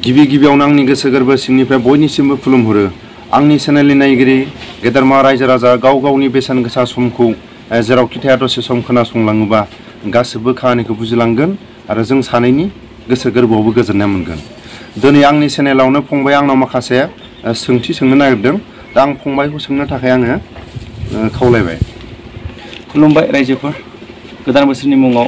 गिबि गिबियावनो आंनि गोसो गोरबो सिंनिफ्राय बयनिसिमबो खुलुमहरो। आंनि चेनेलनि नायगिरि गेदेरमा रायजो राजा गाव गावनि बेसेन गोसा समखौ जेरावखि थाया दसे सम खोनासंलाङोबा गासिबो खामानिखौ बुजिलांगोन आरो जों सानैनि गोसो गोरबोआवबो गोजोननाय मोनगोन। दिनै आंनि चेनेलावनो फंबाय आंनाव माखासे सोंथि सोंनो नागिरदों। दा आं फंबायखौ सोंनो थाखाय आङो खावलायबाय। खुलुमबाय रायजोफोर, गोदान बोसोरनि मुङाव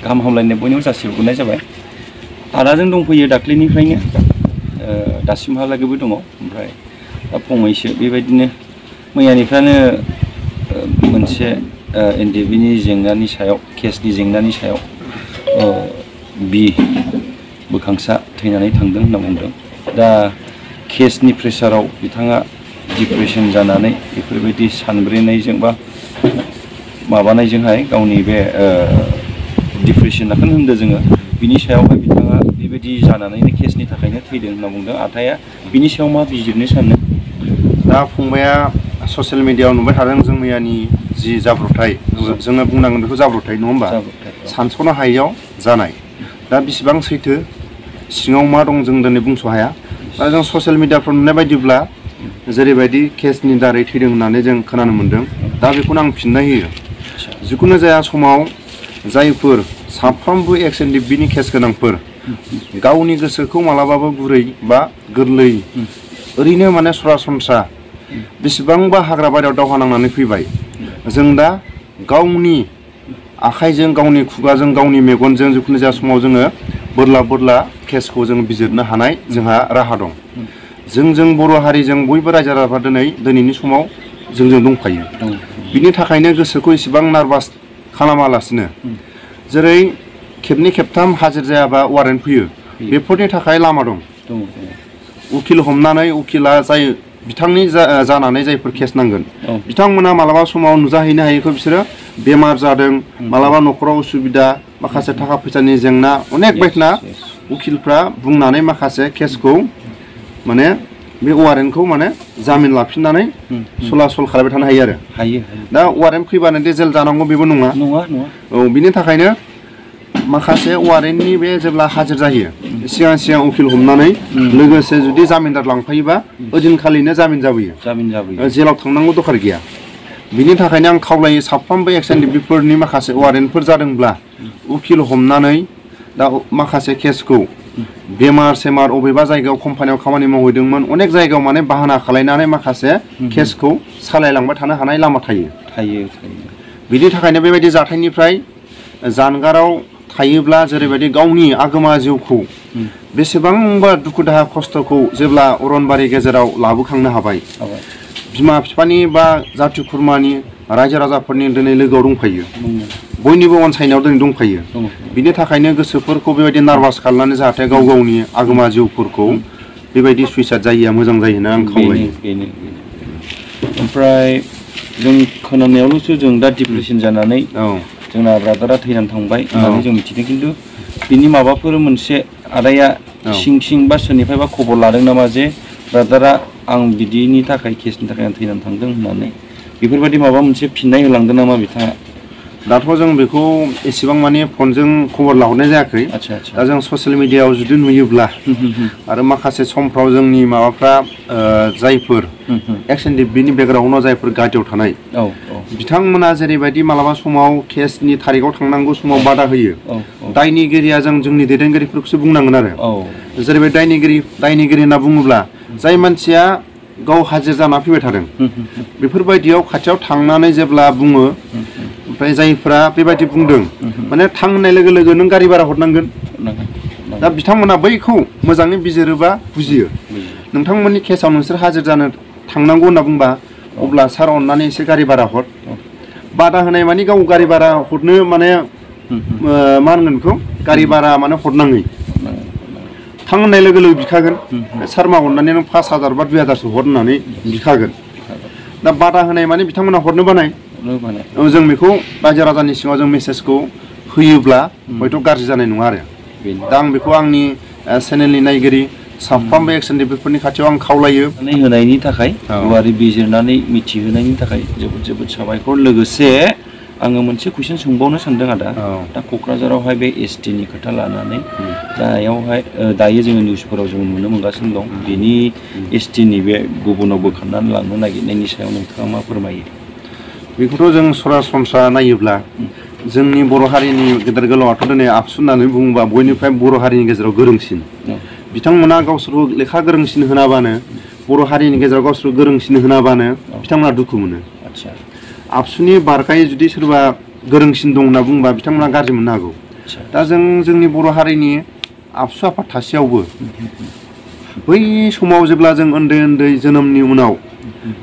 गाहाम हामलायनाय बयनिबो जासिहरनाय जाबाय। आदाजों दंफैयो दाख्लैनिफ्रायनो, दासिमहालागैबो दङ। ओमफ्राय दा फंनैसो बेबायदिनो मैयानिफ्रायनो मोनसे एनडिएफबिनि जेंनानि सायाव, केसनि जेंनानि सायाव बि बोखांसा थैनानै थांदों होनना बुंदों। दा केसनि प्रेसाराव बिथाङा डिप्रेसन जानानै बेफोरबायदि सानब्रेनायजों बा माबानायजोंहाय गावनि बे डिप्रेसनाखौनो होनदों जोङो, बिनि सायावहाय बिथाङा बेबायदि जानानैनो केसनि थाखायनो थैदों होनना बुंदों। आदाया बिनि सायाव मा बिजिरनो सानो? दा फंबाया ससियेल मिडियाआव नुबाय थादों जों मैयानि जि जाब्रबथाय, जोङो बुंनांगोन बेखौ जाब्रबथाय नङा होमबा? सानस'नो हायैयाव जानाय। दा बेसेबां सैथो, सिङाव मा दं जों दिनै बुंस' हाया। दा जों ससियेल मिडियाफ्राव नुनाय बायदिब्ला जेरैबायदि केसनि दारै थैदों होननानै जों खोनानो मोन्दों। दा बेखौनो आं फिननाय होयो। जिखुनु जाया समाव जायफोर साफ्रोमबो एक्स एनडिएफबिनि केस गोनांफोर गावनि गोसोखौ मालाबाबो गुरै बा गोरलै ओरैनो माने सरासनस्रा बेसेबांबा हाग्रा बारियाव दावहा नांनानै फैबाय। जों दा गावनि आखाइजों, गावनि खुगाजों, गावनि मेगनजों जिखुनु जाया समाव जोङो बोरला बोरला केसखौ जों बिजिरनो हानाय जोंहा राहा दं। जों बर' हारिजों बयबो रायजो राजाफ्रा दिनैनि समाव जोंजों दंफायो। बिनि थाखायनो गोसोखौ इसेबां नार्भास खालामालासिनो, जेरै खेबनै खेबथाम हाजिर जायाबा वारेन्ट फैयो, बेफोरनि थाखाय लामा दं। उकिल हमनानै उकिला जाय बिथांनि जानानै जायफोर केस नांगोन बिथांमोना मालाबा समाव नुजाहैनो हायैखौ बिसोरो बेमार जादों, मालाबा न'खराव उसुबिदा, माखासे थाखा फैसानि जेंना, अनेक बायदिना उकिलफ्रा बुंनानै माखासे केसखौ माने बे वारेन्टखौ माने जामिन लाफिननानै सलासल खालामबाय थानो हायो आरो। दा वारेन्ट फैबानो दे जेल जानांगौ बेबो नङा। औ, बिनि थाखायनो माखासे वारेन्टनि बे जेब्ला हाजिर जायो सिगां उकिल हमनानै लोगोसे जुदि जामिनदार लांफायोबा ओइदिनखालिनो जामिन जाबोयो, जेलाव थांनांगौ दरखार गैया। बिनि थाखायनो आं खावलायो साफ्रोमबो एक्स एनडिएफबिफोरनि माखासे वारेन्टफोर जादोंब्ला उकिल हमनानै दा माखासे केसखौ बेमार सेमार अबेबा जायगायाव कम्पानियाव खामानि मावहैदोंमोन, अनेक जायगायाव माने बाहाना खालायनानै माखासे केसखौ सालायलांबाय थानो हानाय लामा थायो। बिनि थाखायनो बेबायदि जाथायनिफ्राय जानगाराव थायोब्ला जेरैबायदि गावनि आगोमा जिउखौ बेसेबांबा दुखु दाहा खस्थ'खौ जेब्ला अरनबारि गेजेराव लाबोखांनो हाबाय, बिमा बिफानि बा जाथि खुरमानि रायजो राजाफोरनि दिनै लोगोआव दंफायो, बयनिबो अनसायनायाव दिनै दंफायो। बिनि थाखायनो गोसोफोरखौ बेबायदि नार्भास खालामनानै जाहाथे गाव गावनि आगोमा जिउफोरखौ बेबायदि सुइसाइड जायिया मोजां जायो होनना आं खावलायो। ओमफ्राय जों खोनानायावल'सो जों दा डिप्रेसन जानानै जोंना ब्रादारा थैनानै थांबाय होननानै जों मिथिदों। खिन्थु बिनि माबाफोर मोनसे आदाया सिं बा सोरनिफ्रायबा खबर लादों नामा जे ब्रादारा आं बिदिनि थाखाय केसनि थाखाय आं थैनानै थांदों होननानै? बेफोरबायदि माबा मोनसे फिननाय होलांदों नामा बिथाङा? दाथ' जों बेखौ एसेबां माने फनजों खबर लाहरनाय जायाखै। दा जों ससियेल मिडियाआव जुदि नुयोब्ला आरो माखासे समफ्राव जोंनि माबाफ्रा जायफोर एक्स एनडिएफबिनि बेकग्राउन्डआव जायफोर गादियाव थानाय बिथांमोना जेरैबायदि मालाबा समाव केसनि थारिखआव थांनांगौ समाव बादा होयो, दायनिगिरिया जोंनि दैदेनगिरिफोरखौसो बुंनांगोन आरो। जेरैबायदि दायनिगिरि होनना बुङोब्ला जाय मानसिया गाव हाजिर जाना फैबाय थादों, बेफोरबायदियाव खाथियाव थांनानै जेब्ला बुङो, ओमफ्राय जायफ्रा बेबायदि बुंदों माने थां होननाय लोगो लोगो नों गारि भारा हरनांगोन। दा बिथांमोना बैखौ मोजाङै बिजिरोबा बुजियो। नोंथांमोननि केसाव नोंसोर हाजिर जानो थांनांगौ होनना बुंबा अब्ला सार अननानै एसे गारि भारा हर। बादा होनाय माने गाव गारि भारा हरनो माने मा होनगोन बेखौ, गारि भारा माने हरनाङै। थां होननाय लोगो लोगो बिखागोन, सार मा अननानै नों 5,000 बा 2,000सो हर होननानै बिखागोन। दा बादा होनाय माने बिथांमोना हरनो बानाय। जों बेखौ रायजो राजानि सिङाव जों मेसेजखौ होयोब्ला हयथ' गाज्रि जानाय नङा आरो। दा आं बेखौ आंनि चेनेलनि नायगिरि साफ्रोमबो एक्स एनडिएफबिफोरनि खाथियाव आं खावलायो। होनायनि थाखाय गुवारै बिजिरनानै मिथिहोनायनि थाखाय जोबोद साबायखर। लोगोसे आङो मोनसे कुइसन सोंबावनो सानदों आदा दा क'क्राझारावहाय बे ST नि खोथा लानानै दायावहाय दायो जोङो निउसफोराव जों नुनो मोनगासिनो दं बेनि ST नि बे गुबुनाव बोखारनानै लांनो नागिरनायनि सायाव नोंथाङा मा फोरमायो बेखौथ' जों सरासनस्रा नायोब्ला जोंनि बर' हारिनि गेदेर गोलावआथ' दिनै आबसु होननानै बुङोबा बयनिफ्राय बर' हारिनि गेजेराव गोरोंसिन बिथांमोना गावसोरखौ लेखा गोरोंसिन होनाबानो बर' हारिनि गेजेराव गावसोरखौ गोरोंसिन होनाबानो बिथांमोना दुखु मोनो आबसुनि बारगायै जुदि सोरबा गोरोंसिन दं होनना बुंबा बिथांमोना गाज्रि मोननो हागौ दा जोंनि बर' हारिनि आबसु आफाद थासेयावबो बै समाव जेब्ला जों उन्दै उन्दै जोनोमनि उनाव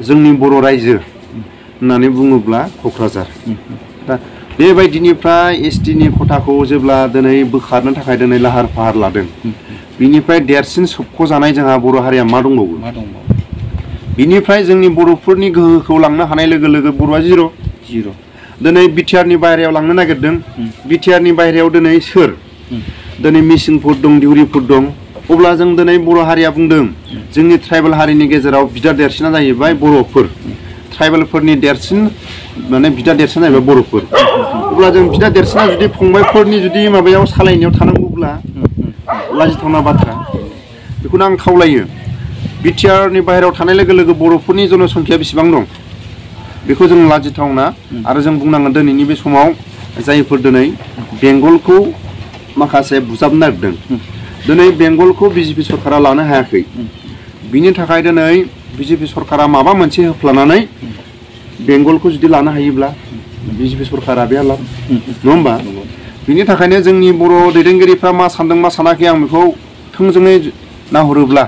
जोंनि बर' रायजो होननानै बुङोब्ला क'क्राझार दा बेबायदिनिफ्राय ST नि खथाखौ जेब्ला दिनै बोखारनो थाखाय दिनै लाहार फाहार लादों बिनिफ्राय देरसिन सोबख'जानाय जोंहा बर' हारिया मा दंबावो बिनिफ्राय जोंनि बर'फोरनि गोहोखौ लांनो हानाय लोगो लोगो बर'आ जिर' दिनै BTR नि बाहेरायाव लांनो नागिरदों BTR नि बाहेरायाव दिनै सोर दिनै मिसिंफोर दं दिउरिफोर दं अब्ला जों दिनै बर' हारिया बुंदों जोंनि ट्राइबेल हारिनि गेजेराव बिदा देरसिना जाहैबाय बर'फोर ट्राइबेलफोरनि देरसिन माने बिदा देरसिना जाहैबाय बर'फोर अब्ला जों बिदा देरसिना जुदि फंबायफोरनि जुदि माबायाव सालायनायाव थानांगौब्ला लाजिथावना बाथ्रा बेखौनो आं खावलायो BTR नि बाहेरायाव थानाय लोगो लोगो बर'फोरनि जनसंख्या बेसेबां दं बेखौ जों लाजिथावना आरो जों बुंनांगोन दिनैनि बे समाव जायफोर दिनै बेंगलखौ माखासे बुजाबनो नागिरदों दिनै बेंगलखौ BJP सरकारा लानो हायाखै बिनि थाखाय दिनै BJP सरकारा माबा मोनसे होफ्लानानै बेंगलखौ जुदि लानो हायोब्ला BJP सरकारा बे लाब नङा होमबा बिनि थाखायनो जोंनि बर' दैदेनगिरिफ्रा मा सानदों मा सानाखै आं बेखौ थोंजोङै नाहरोब्ला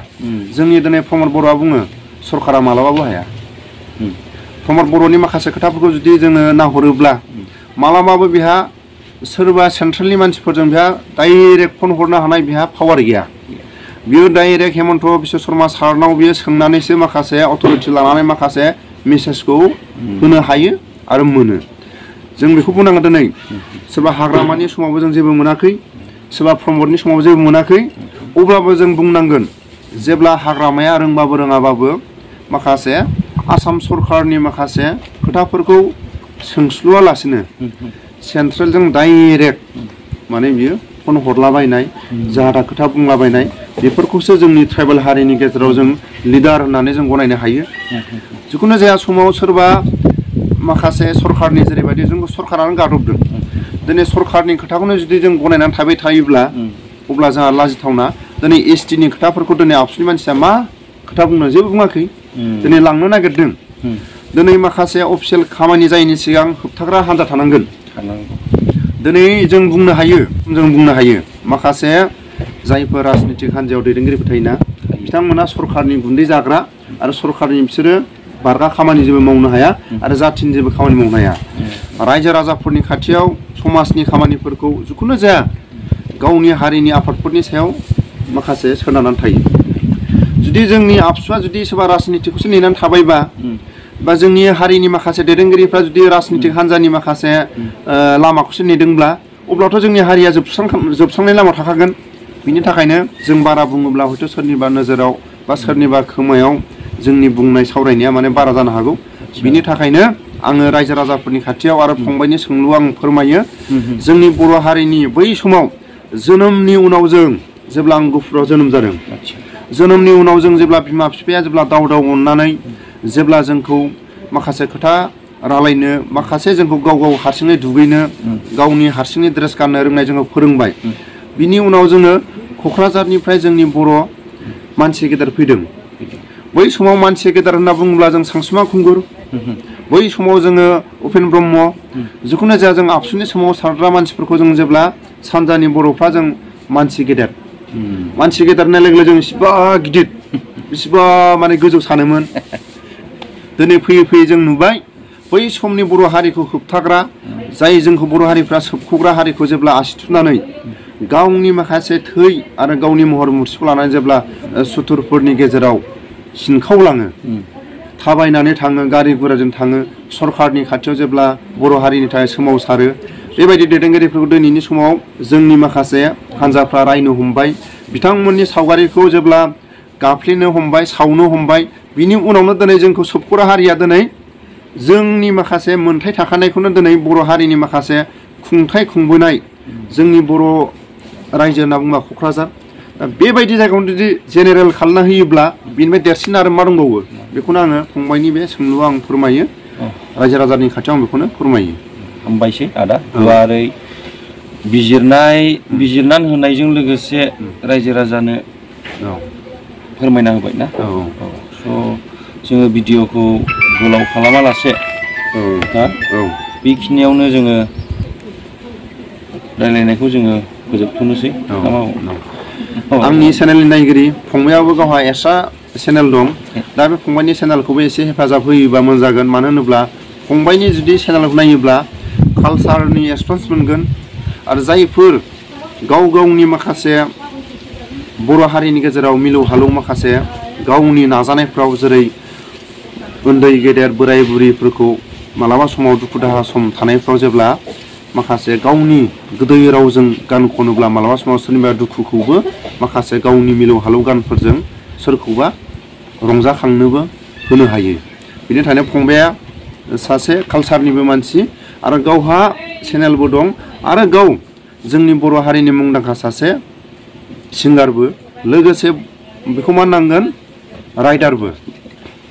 जोंनि दिनै प्रमद बर'आ बुङो सरकारा मालाबाबो हाया प्रमद बर'नि माखासे खोथाफोरखौ जुदि जोङो नाहरोब्ला मालाबाबो बेहा सोरबा सेन्ट्रेलनि मानसिफोरजों बेहा डाइरेक्ट फन हरनो हानाय बेहा पावार गैया बियो डाइरेक्ट हेमन्त बिश्व शर्मा सारनाव बियो सोंनानैसो माखासे अथरिटि लानानै माखासे मेसेजखौ होनो हायो आरो मोनो जों बेखौ बुंनांगोन दिनै सोरबा हाग्रामानि समावबो जों जेबो मोनाखै सोरबा प्रमदनि समावबो जेबो मोनाखै अब्लाबो जों बुंनांगोन जेब्ला हाग्रामाया रोंबाबो रोङाबाबो माखासे आसाम सरकारनि माखासे खोथाफोरखौ सोंस्लुआलासिनो सेन्ट्रेलजों डाइरेक्ट माने बियो फन हरलाबायनाय जाहाथा खोथा बुंलाबायनाय बेफोरखौसो जोंनि ट्राइबेल हारिनि गेजेराव जों लिडार होननानै जों गनायनो हायो जिखुनु जाया समाव सोरबा माखासे सरकारनि जेरैबायदि जोंखौ सरकारानो गादबदों दिनै सरकारनि खोथाखौनो जुदि जों गनायनानै थाबाय थायोब्ला अब्ला जोंहा लाजिथावना दिनै ST नि खोथाफोरखौ दिनै आबसुनि मानसिया मा खोथा बुंनो जेबो बुङाखै दिनै लांनो नागिरदों दिनै माखासे अफिसियेल खामानि जायैनि सिगां होबथाग्रा हान्जा थानांगोन दिनै जों बुंनो हायो माखासे जायफोर राजनितिक हान्जायाव दैदेनगिरिफोर थायोना बिथांमोना सरकारनि गुन्दै जाग्रा आरो सरकारनि बिसोरो बारगा खामानि जेबो मावनो हाया आरो जाथिनि जेबो खामानि मावनो हाया रायजो राजाफोरनि खाथियाव समाजनि खामानिफोरखौ जिखुनु जाया गावनि हारिनि आफादफोरनि सायाव माखासे सोनारनानै थायो जुदि जोंनि आबसुआ जुदि सोरबा राजनितिखौसो नेनानै थाबायबा बा जोंनि हारिनि माखासे दैदेनगिरिफ्रा जुदि राजनितिक हान्जानि माखासे लामाखौसो नेदोंब्ला अब्लाथ' जोंनि हारिया जोबस्रांनाय लामायाव थाखागोन बिनि थाखायनो जों बारा बुङोब्ला हयथ' सोरनिबा नोजोराव बा सोरनिबा खोमायाव जोंनि बुंनाय सावरायनाया माने बारा जानो हागौ बिनि थाखायनो आङो रायजो राजाफोरनि खाथियाव आरो फंबायनि सोंलु आं फोरमायो जोंनि बर' हारिनि बै समाव जोनोमनि उनाव जों जेब्ला आं गुफुराव जोनोम जादों जोनोमनि उनाव जों जेब्ला बिमा बिफाया जेब्ला दाव अननानै जेब्ला जोंखौ माखासे खोथा रायलायनो माखासे जोंखौ गाव हारसिङै दुगैनो गावनि हारसिङै ड्रेस गाननो रोंनाय जोंखौ फोरोंबाय बिनि उनाव जोङो क'क्राझारनिफ्राय जोंनि बर' मानसि गेदेर फैदों बै समाव मानसि गेदेर होनना बुङोब्ला जों सानसुमा खुंगुर बै समाव जोङो उपेन ब्रह्म जिखुनु जाया जों आबसुनि समाव सारग्रा मानसिफोरखौ जों जेब्ला सानजानि बर'फ्रा जों मानसि गेदेर होननाय लोगो जों बेसेबा गिदिर बेसेबा माने गोजौ सानोमोन दिनै फैयै जों नुबाय बै समनि बर' हारिखौ होबथाग्रा जाय जोंखौ बर' हारिफ्रा सोबख'ग्रा हारिखौ जेब्ला आसि थुनानै गावनि माखासे थै आरो गावनि महर मुस्रिखौ लानानै जेब्ला सुथुरफोरनि गेजेराव सिनखावलाङो थाबायनानै थाङो गारि गुराजों थाङो सरकारनि खाथियाव जेब्ला बर' हारिनि थाखाय सोमावसारो बेबायदि दैदेनगिरिफोरखौ दिनैनि समाव जोंनि माखासे हान्जाफ्रा रायनो हमबाय बिथांमोननि सावगारिखौ जेब्ला गाफ्लेनो हमबाय सावनो हमबाय बिनि उनावनो दिनै जोंखौ सोबख'ग्रा हारिया दिनै जोंनि माखासे मोनथाय थाखानायखौनो दिनै बर' हारिनि माखासे खुंथाय खुंबोनाय जोंनि बर' रायजो होनना बुङोबा क'क्राझार दा बेबायदि जायगायावनो जुदि जेनेरेल खालामना होयोब्ला बेनिफ्राय देरसिन आरो मा दंबावो बेखौनो आङो फंबायनि बे सोंलुआव आं फोरमायो रायजो राजानि खाथियाव आं बेखौनो फोरमायो। हामबायसै आदा गुवारै बिजिरनानै होनायजों लोगोसे रायजो राजानो फोरमायना होबाय ना। स' जोङो भिडिअखौ गोलाव खालामालासे बेखिनियावनो जोङो रायलायनायखौ जोङो फोजोबथ'नोसै। आंनि चेनेलनि नायगिरि फंबायाबो गावहा एक्सट्रा चेनेल दं दा बे फंबायनि चेनेलखौबो एसे हेफाजाब होयोबा मोजां जागोन मानो होनोब्ला फंबायनि जुदि चेनेलखौ नायोब्ला कालसारनि एक्सपिरियेन्स मोनगोन आरो जायफोर गाव गावनि माखासे बर' हारिनि गेजेराव मिलौ हालौ माखासे गावनि नाजानायफ्राव जेरै उन्दै गेदेर बोराय बुरिफोरखौ मालाबा समाव दुखु दाहा सम थानायफ्राव जेब्ला माखासे गावनि गोदै रावजों गान खनोब्ला मालाबा समाव सोरनिबा दुखुखौबो माखासे गावनि मिलौ हालौ गानफोरजों सोरखौबा रंजाखांनोबो होनो हायो। बेनि थाखायनो फंबाया सासे कालसारनिबो मानसि आरो गावहा चेनेलबो दं आरो गाव जोंनि बर' हारिनि मुंदांखा सासे सिंगारबो लोगोसे बेखौ मा होननांगोन राइडारबो।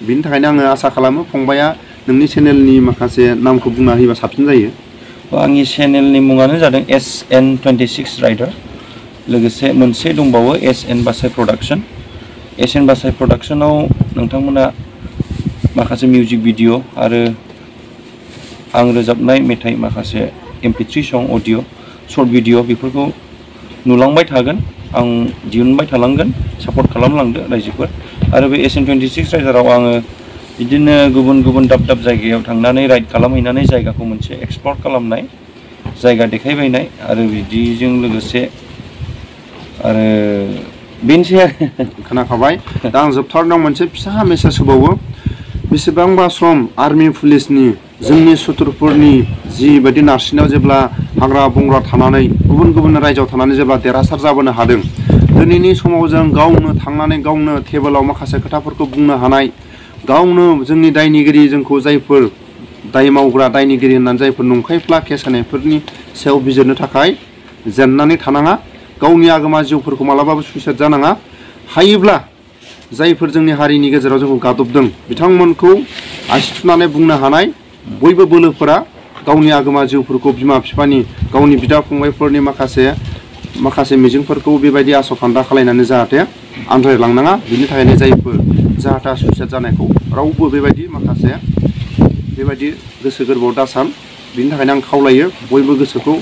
बिनि थाखायनो आङो आसा खालामो फंबाया नोंनि चेनेलनि माखासे नामखौ बुंना होयोबा साबसिन जायो। आंनि चेनेलनि मुङानो जादों SN26 राइडार लोगोसे मोनसे दंबावो SN बासाइ प्रडाक्सन। SN बासाइ प्रडाक्सनाव नोंथांमोना माखासे मिउजिक भिडिअ आरो आं रोजाबनाय मेथाइ माखासे MP3 सं अडिअ सर्ट भिडिअ बेफोरखौ नुलांबाय थागोन। आं दिहुनबाय थालांगोन सापर्ट खालामलांदो रायजोफोर आरो बे SN26 राइडाराव आङो बिदिनो गुबुन गुबुन दाब दाब जायगायाव थांनानै राइड खालामहैनानै जायगाखौ मोनसे एक्सप्लर खालामनाय जायगा देखायबायनाय आरो बिदिजों लोगोसे आरो बेनोसै खोनाखाबाय। दा आं जोबथारनायाव मोनसे फिसा मेसेज होबावो बेसेबांबा सम आर्मि पुलिसनि जोंनि सुथुरफोरनि जिबायदि नारसिननायाव जेब्ला हाग्रा बंग्रा थानानै गुबुन गुबुन रायजोआव थानानै जेब्ला देरहासार जाबोनो हादों दिनैनि समाव जों गावनो थांनानै गावनो टेबोलाव माखासे खोथाफोरखौ बुंनो हानाय गावनो जोंनि दायनिगिरि जोंखौ जायफोर दाय मावग्रा दायनिगिरि होननानै जायफोर नंखायफ्ला केस होनायफोरनि सायाव बिजिरनो थाखाय जेननानै थानाङा गावनि आगोमा जिउफोरखौ मालाबाबो सुइसाइड जानाङा हायोब्ला जायफोर जोंनि हारिनि गेजेराव जोंखौ गादबदों बिथांमोनखौ आसि थुनानै बुंनो हानाय बयबो बोलोफोरा गावनि आगोमा जिउफोरखौ बिमा बिफानि गावनि बिदा फंबायफोरनि माखासे मिजिंफोरखौ बेबायदि आसखान्दा खालायनानै जाहाथे आन्ज्रायलांनाङा बिनि थाखायनो जायफोर जाहाथा सुइसाइड जानायखौ रावबो बेबायदि गोसो गोरबोआव दासान बिनि थाखायनो आं खावलायो बयबो गोसोखौ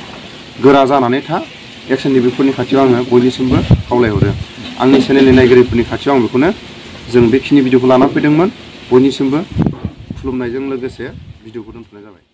गोरा जानानै था एक्सएन टिभिफोरनि खाथियाव आङो बयनिसिमबो खावलायहरो आंनि चेनेलनि नायगिरिफोरनि खाथियाव आं बेखौनो जों बेखिनि भिडिअखौ लाना फैदोंमोन बयनिसिमबो खुलुमनायजों लोगोसे भिडिअखौ दोनथ'नाय जाबाय।